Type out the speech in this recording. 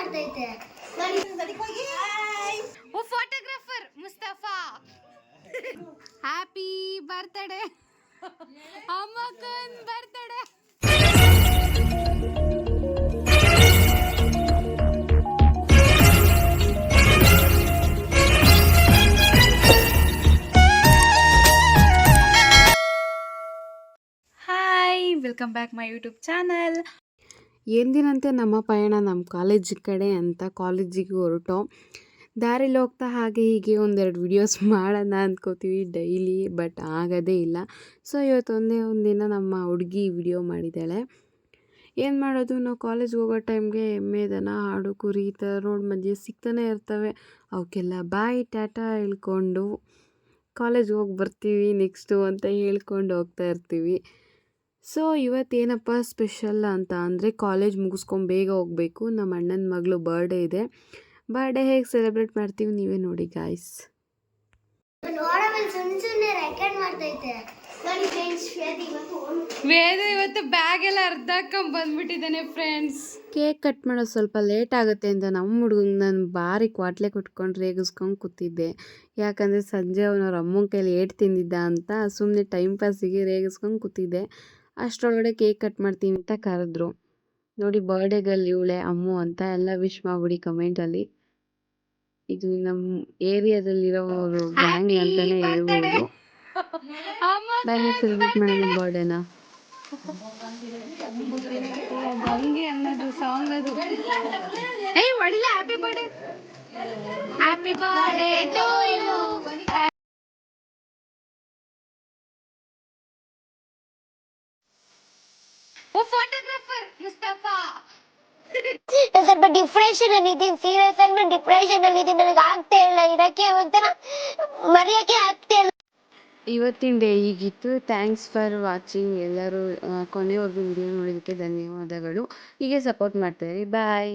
ಮಾಡ್ತೈತೆ. Oh photographer Mustafa happy birthday ಅಮ್ಮಕ್ಕನ್ birthday. Hi, welcome back my YouTube channel. ಎಂದಿನಂತೆ ನಮ್ಮ ಪಯಣ ನಮ್ಮ ಕಾಲೇಜ್ ಕಡೆ ಅಂತ ಕಾಲೇಜಿಗೆ ಹೊರಟೋ. ದಾರಿಲಿ ಹೋಗ್ತಾ ಹಾಗೆ ಹೀಗೆ ಒಂದೆರಡು ವಿಡಿಯೋಸ್ ಮಾಡೋಣ ಅಂದ್ಕೋತೀವಿ ಡೈಲಿ, ಬಟ್ ಆಗೋದೇ ಇಲ್ಲ. ಸೊ ಇವತ್ತು ಒಂದೇ ಒಂದಿನ ನಮ್ಮ ಹುಡುಗಿ ವಿಡಿಯೋ ಮಾಡಿದ್ದಾಳೆ. ಏನು ಮಾಡೋದು, ನಾವು ಕಾಲೇಜ್ಗೆ ಹೋಗೋ ಟೈಮ್ಗೆ ಎಮ್ಮೆ ದನ ಆಡು ಕುರಿ ಈ ಥರ ರೋಡ್ ಮಧ್ಯೆ ಸಿಗ್ತಾನೆ ಇರ್ತವೆ. ಅವಕ್ಕೆಲ್ಲ ಬಾಯಿ ಟಾಟಾ ಹೇಳ್ಕೊಂಡು ಕಾಲೇಜ್ಗೆ ಹೋಗಿ ಬರ್ತೀವಿ ನೆಕ್ಸ್ಟು ಅಂತ ಹೇಳ್ಕೊಂಡು ಹೋಗ್ತಾ ಇರ್ತೀವಿ. ಸೊ ಇವತ್ತೇನಪ್ಪ ಸ್ಪೆಷಲ್ ಅಂತ ಅಂದರೆ ಕಾಲೇಜ್ ಮುಗಿಸ್ಕೊಂಡು ಬೇಗ ಹೋಗಬೇಕು. ನಮ್ಮ ಅಣ್ಣನ ಮಗಳು ಬರ್ಡೇ ಇದೆ. ಬರ್ಡೇ ಹೇಗೆ ಸೆಲೆಬ್ರೇಟ್ ಮಾಡ್ತೀವಿ ನೀವೇ ನೋಡಿ ಗಾಯ್ಸ್. ವೇದ ಇವತ್ತು ಬ್ಯಾಗ್ ಎಲ್ಲ ಅರ್ಧಕ್ಕಂಡು ಬಂದ್ಬಿಟ್ಟಿದ್ದಾನೆ ಫ್ರೆಂಡ್ಸ್. ಕೇಕ್ ಕಟ್ ಮಾಡೋದು ಸ್ವಲ್ಪ ಲೇಟ್ ಆಗುತ್ತೆ ಅಂತ ನಮ್ಮ ಹುಡುಗಂಗೆ ನಾನು ಭಾರಿ ಕ್ವಾಟ್ಲೆ ಕುಟ್ಕೊಂಡು ರೇಗಿಸ್ಕೊಂಡು ಕೂತಿದ್ದೆ. ಯಾಕಂದರೆ ಸಂಜೆ ಅವನವ್ರ ಅಮ್ಮನ ಕೈಲಿ ಏಟ್ ತಿಂದಿದ್ದ ಅಂತ ಸುಮ್ಮನೆ ಟೈಮ್ ಪಾಸಿಗೆ ರೇಗಿಸ್ಕೊಂಡು ಕೂತಿದ್ದೆ. ಅಷ್ಟರೊಳಗಡೆ ಕೇಕ್ ಕಟ್ ಮಾಡ್ತೀನಿ ಅಂತ ಕರೆದ್ರು. ನೋಡಿ ಬರ್ಡೇಗಲ್ಲಿ ಇವಳೆ ಅಮ್ಮು ಅಂತ ಎಲ್ಲ ವಿಶ್ ಮಾಡಿಬಿಡಿ ಕಮೆಂಟಲ್ಲಿ. ಇದು ನಮ್ಮ ಏರಿಯಾದಲ್ಲಿರೋರು ಗ್ಯಾಂಗ್ ಅಂತಲೇ ಹೇಳ್ಬೋದು. ಬ್ಯಾಗ್ ಸೆಲೆಬ್ರೇಟ್ ಮಾಡೋಣ ಬರ್ಡೇನ. ಗಂಗೆ ಅನ್ನೋದು ಸಾಂಗ್ ಅದು. ಏಯ್ ಹೊಡಿಲ, happy birthday, happy birthday to you. Oh photographer Mustafa. ಸ್ವಲ್ಪ ಡಿಪ್ರೆಷನ್ ಅಲ್ಲಿ ಇದ್ದೀನಿ, ಸೀರಿಯಸ್ ಆಗಿ ನಾನು ಡಿಪ್ರೆಷನ್ ಅಲ್ಲಿ ಇದ್ದೀನಿ. ನನಗೆ ಆಗ್ತಾ ಇಲ್ಲ ಇರಕ್ಕೆ, ಒಂಥರ ಮರೆಯಕ್ಕೆ ಆಗ್ತಾ ಇಲ್ಲ. ಇವತ್ತಿನ ಡೇ ಹೀಗಿತ್ತು. Thanks for watching. ಎಲ್ಲರೂ ಕೊನೆವರೆಗೂ ವಿಡಿಯೋ ನೋಡೋದಕ್ಕೆ ಧನ್ಯವಾದಗಳು. ಹೀಗೆ ಸಪೋರ್ಟ್ ಮಾಡ್ತಾಯಿರಿ. ಬಾಯ್.